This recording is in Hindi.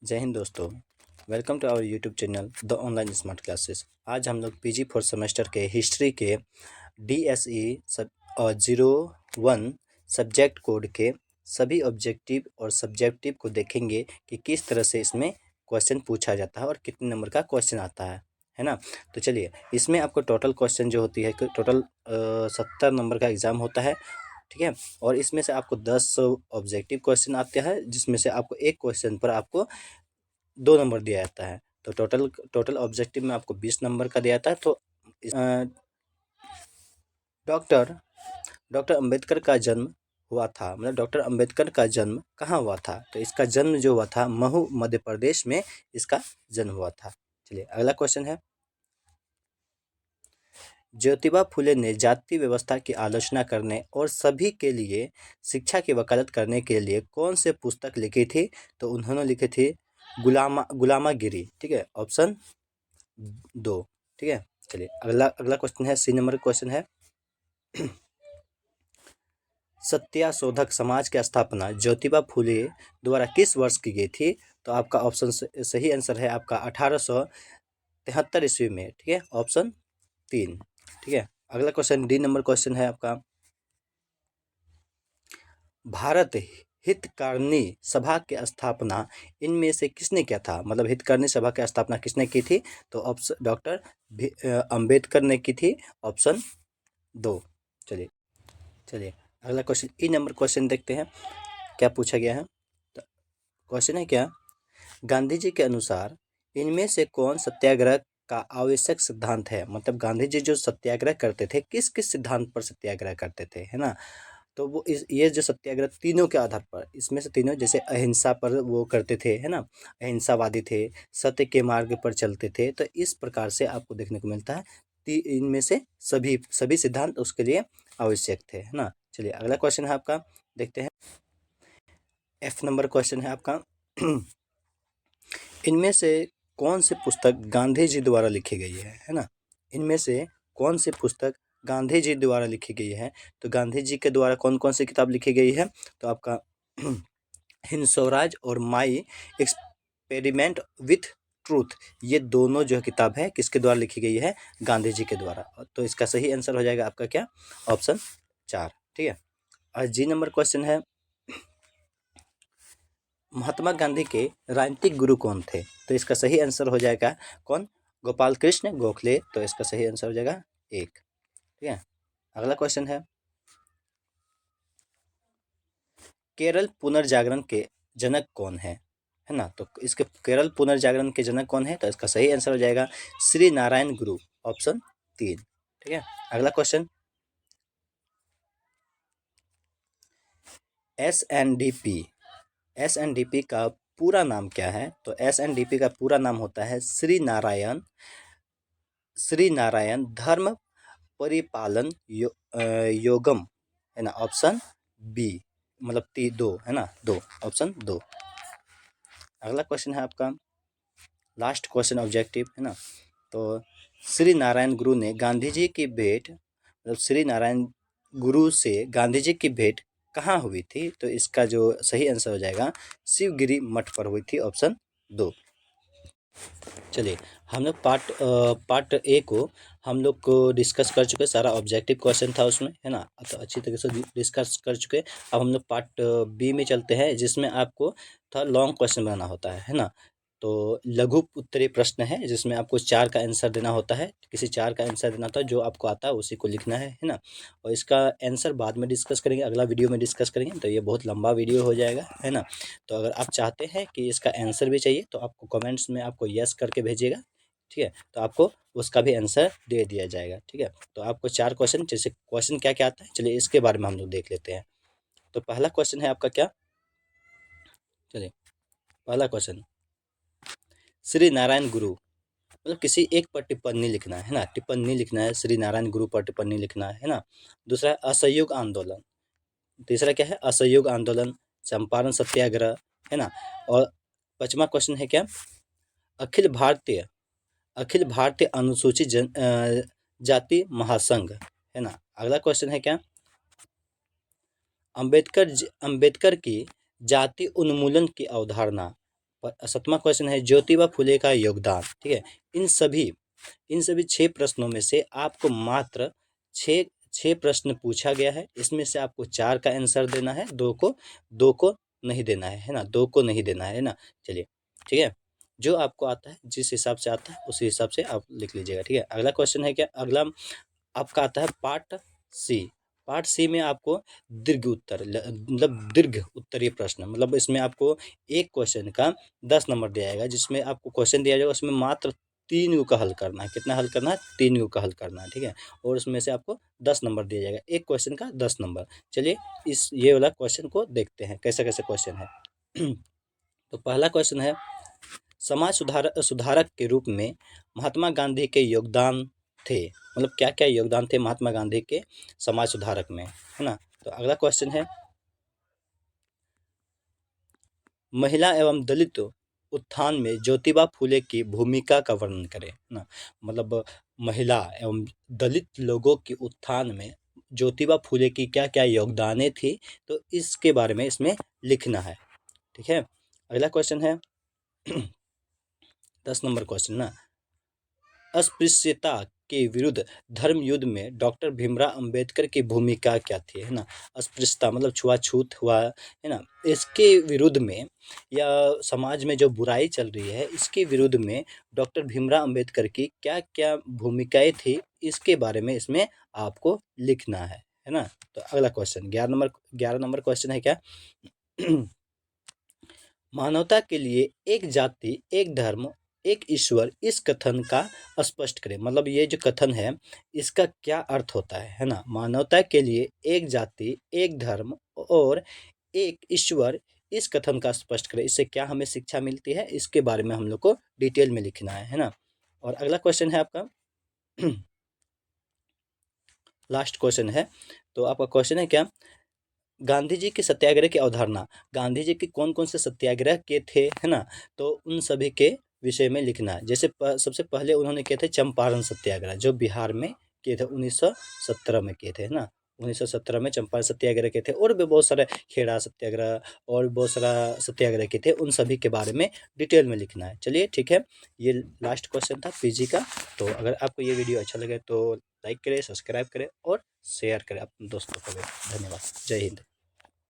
जय हिंद दोस्तों। Welcome to our YouTube channel the online smart classes. आज हम लोग पीजी फोर्थ सेमेस्टर के हिस्ट्री के DSE 01 सब्जेक्ट कोड के सभी ऑब्जेक्टिव और सब्जेक्टिव को देखेंगे कि किस तरह से इसमें क्वेश्चन पूछा जाता है और कितने नंबर का क्वेश्चन आता है ना। तो चलिए, इसमें आपको टोटल क्वेश्चन जो होती है टोटल 70 नंबर का एग्ज़ाम होता है, ठीक है। और इसमें से आपको 10 ऑब्जेक्टिव क्वेश्चन आते हैं, जिसमें से आपको एक क्वेश्चन पर आपको 2 नंबर दिया जाता है। तो टोटल टोटल ऑब्जेक्टिव में आपको 20 नंबर का दिया जाता है। तो डॉक्टर डॉक्टर अंबेडकर का जन्म हुआ था, मतलब डॉक्टर अंबेडकर का जन्म कहाँ हुआ था? तो इसका जन्म जो हुआ था महू मध्य प्रदेश में इसका जन्म हुआ था। चलिए, अगला क्वेश्चन है, ज्योतिबा फुले ने जाति व्यवस्था की आलोचना करने और सभी के लिए शिक्षा की वकालत करने के लिए कौन से पुस्तक लिखी थी? तो उन्होंने लिखी थी गुलामागिरी, ठीक है, ऑप्शन 2, ठीक है। चलिए, अगला अगला क्वेश्चन है, सी नंबर क्वेश्चन है, सत्याशोधक समाज की स्थापना ज्योतिबा फुले द्वारा किस वर्ष की गई थी? तो आपका ऑप्शन सही आंसर है आपका 1873 ईस्वी में, ठीक है, ऑप्शन 3, ठीक है। अगला क्वेश्चन डी नंबर क्वेश्चन है आपका, भारत हितकारिणी सभा की स्थापना इनमें से किसने किया था? मतलब हितकारिणी सभा की स्थापना किसने की थी? तो ऑप्शन डॉक्टर अंबेडकर ने की थी, ऑप्शन 2। चलिए चलिए, अगला क्वेश्चन ई नंबर क्वेश्चन देखते हैं क्या पूछा गया है। तो क्वेश्चन है क्या, गांधी जी के अनुसार इनमें से कौन सत्याग्रह का आवश्यक सिद्धांत है? मतलब गांधी जी जो सत्याग्रह करते थे, किस किस सिद्धांत पर सत्याग्रह करते थे, है ना। तो वो ये जो सत्याग्रह तीनों के आधार पर, इसमें से तीनों, जैसे अहिंसा पर वो करते थे, है ना, अहिंसावादी थे, सत्य के मार्ग पर चलते थे। तो इस प्रकार से आपको देखने को मिलता है इनमें से सभी सभी सिद्धांत उसके लिए आवश्यक थे, है ना। चलिए, अगला क्वेश्चन है आपका, देखते हैं, एफ नंबर क्वेश्चन है आपका, इनमें से कौन सी पुस्तक गांधी जी द्वारा लिखी गई है ना। इनमें से कौन सी पुस्तक गांधी जी द्वारा लिखी गई है? तो गांधी जी के द्वारा कौन कौन सी किताब लिखी गई है? तो आपका हिंद स्वराज और माई एक्सपेरिमेंट विथ ट्रूथ, ये दोनों जो किताब है किसके द्वारा लिखी गई है? गांधी जी के द्वारा। तो इसका सही आंसर हो जाएगा आपका क्या, ऑप्शन 4, ठीक है। और जी नंबर क्वेश्चन है, महात्मा गांधी के राजनीतिक गुरु कौन थे? तो इसका सही आंसर हो जाएगा कौन, गोपाल कृष्ण गोखले। तो इसका सही आंसर हो जाएगा 1, ठीक है। अगला क्वेश्चन है, केरल पुनर्जागरण के जनक कौन है ना। तो इसके केरल पुनर्जागरण के जनक कौन है? तो इसका सही आंसर हो जाएगा श्री नारायण गुरु, ऑप्शन 3, ठीक है। अगला क्वेश्चन, SNDP का पूरा नाम क्या है? तो SNDP का पूरा नाम होता है श्री नारायण धर्म परिपालन योगम, है ना, ऑप्शन बी, मतलब 2, है ना, 2, ऑप्शन 2। अगला क्वेश्चन है आपका, लास्ट क्वेश्चन ऑब्जेक्टिव, है ना। तो श्री नारायण गुरु ने गांधी जी की भेंट, मतलब श्री नारायण गुरु से गांधी जी की भेंट कहाँ हुई थी? तो इसका जो सही आंसर हो जाएगा शिवगिरी मठ पर हुई थी, ऑप्शन 2। चलिए, हम लोग पार्ट ए को हम लोग को डिस्कस कर चुके, सारा ऑब्जेक्टिव क्वेश्चन था उसमें, है ना, तो अच्छी तरीके से डिस्कस कर चुके। अब हम लोग पार्ट बी में चलते हैं, जिसमें आपको थोड़ा लॉन्ग क्वेश्चन बनाना होता है ना। तो लघु उत्तरीय प्रश्न है, जिसमें आपको 4 का आंसर देना होता है, किसी 4 का आंसर देना होता है, जो आपको आता है उसी को लिखना है ना। और इसका आंसर बाद में डिस्कस करेंगे, अगला वीडियो में डिस्कस करेंगे, तो ये बहुत लंबा वीडियो हो जाएगा, है ना। तो अगर आप चाहते हैं कि इसका आंसर भी चाहिए, तो आपको कमेंट्स में आपको यस करके भेजिएगा, ठीक है, तो आपको उसका भी आंसर दे दिया जाएगा, ठीक है। तो आपको 4 क्वेश्चन, जैसे क्वेश्चन क्या क्या आता है, चलिए इसके बारे में हम लोग देख लेते हैं। तो पहला क्वेश्चन है आपका क्या, चलिए पहला क्वेश्चन, श्री नारायण गुरु, मतलब किसी एक पर टिप्पणी लिखना है ना, टिप्पणी लिखना है, श्री नारायण गुरु पर टिप्पणी लिखना है ना। दूसरा है असहयोग आंदोलन, तीसरा क्या है, असहयोग आंदोलन, चंपारण सत्याग्रह, है ना। और पांचवा क्वेश्चन है क्या, अखिल भारतीय अखिल भारतीय अनुसूचित जाति महासंघ, है ना। अगला क्वेश्चन है क्या, अंबेडकर की जाति उन्मूलन की अवधारणा 7वां क्वेश्चन है ज्योतिबा फुले का योगदान। ठीक है, इन सभी 6 प्रश्नों में से आपको मात्र 6 प्रश्न पूछा गया है। इसमें से आपको 4 का आंसर देना है, 2 को नहीं देना है ना, 2 को नहीं देना है ना। चलिए ठीक है, जो आपको आता है, जिस हिसाब से आता है उसी हिसाब से आप लिख लीजिएगा। ठीक है, अगला क्वेश्चन है क्या, अगला आपका आता है पार्ट सी में आपको दीर्घ उत्तर मतलब दीर्घ उत्तरीय प्रश्न, मतलब इसमें आपको एक क्वेश्चन का 10 नंबर दिया जाएगा, जिसमें आपको क्वेश्चन दिया जाएगा उसमें मात्र 3 यू का हल करना है। कितना हल करना है, 3 यू का हल करना है। ठीक है, और उसमें से आपको 10 नंबर दिया जाएगा, एक क्वेश्चन का 10 नंबर। चलिए ये वाला क्वेश्चन को देखते हैं कैसे कैसे क्वेश्चन है। तो पहला क्वेश्चन है, समाज सुधारक के रूप में महात्मा गांधी के योगदान थे, मतलब क्या क्या योगदान थे महात्मा गांधी के समाज सुधारक में, है ना। तो अगला क्वेश्चन है, महिला एवं दलित उत्थान में ज्योतिबा फुले की भूमिका का वर्णन करें, है ना। मतलब महिला एवं दलित लोगों के उत्थान में ज्योतिबा फुले की क्या क्या योगदानें थी, तो इसके बारे में इसमें लिखना है। ठीक है, अगला क्वेश्चन है 10 नंबर क्वेश्चन ना, अस्पृश्यता के विरुद्ध धर्म युद्ध में डॉक्टर भीमराव अंबेडकर की भूमिका क्या थी, है ना। अस्पृश्यता मतलब छुआछूत हुआ, है ना, इसके विरुद्ध में या समाज में जो बुराई चल रही है इसके विरुद्ध में डॉक्टर भीमराव अंबेडकर की क्या क्या भूमिकाएं थी, इसके बारे में इसमें आपको लिखना है ना। तो अगला क्वेश्चन 11 नंबर क्वेश्चन है क्या, मानवता के लिए एक जाति एक धर्म एक ईश्वर, इस कथन का स्पष्ट करें। मतलब ये जो कथन है इसका क्या अर्थ होता है ना। मानवता के लिए एक जाति एक धर्म और एक ईश्वर, इस कथन का स्पष्ट करें, इससे क्या हमें शिक्षा मिलती है, इसके बारे में हम लोग को डिटेल में लिखना है ना। और अगला क्वेश्चन है आपका लास्ट क्वेश्चन है। तो आपका क्वेश्चन है क्या, गांधी जी के सत्याग्रह की अवधारणा, गांधी जी के कौन कौन से सत्याग्रह के थे, है ना। तो उन सभी के विषय में लिखना है। जैसे सबसे पहले उन्होंने किए थे चंपारण सत्याग्रह, जो बिहार में किए थे 1917 में किए थे, है ना। 1917 में चंपारण सत्याग्रह किए थे, और भी बहुत सारे खेड़ा सत्याग्रह और बहुत सारा सत्याग्रह किए थे, उन सभी के बारे में डिटेल में लिखना है। चलिए ठीक है, ये लास्ट क्वेश्चन था पीजी का। तो अगर आपको ये वीडियो अच्छा लगे तो लाइक करें, सब्सक्राइब करें और शेयर करें अपने दोस्तों को भी। धन्यवाद, जय हिंद।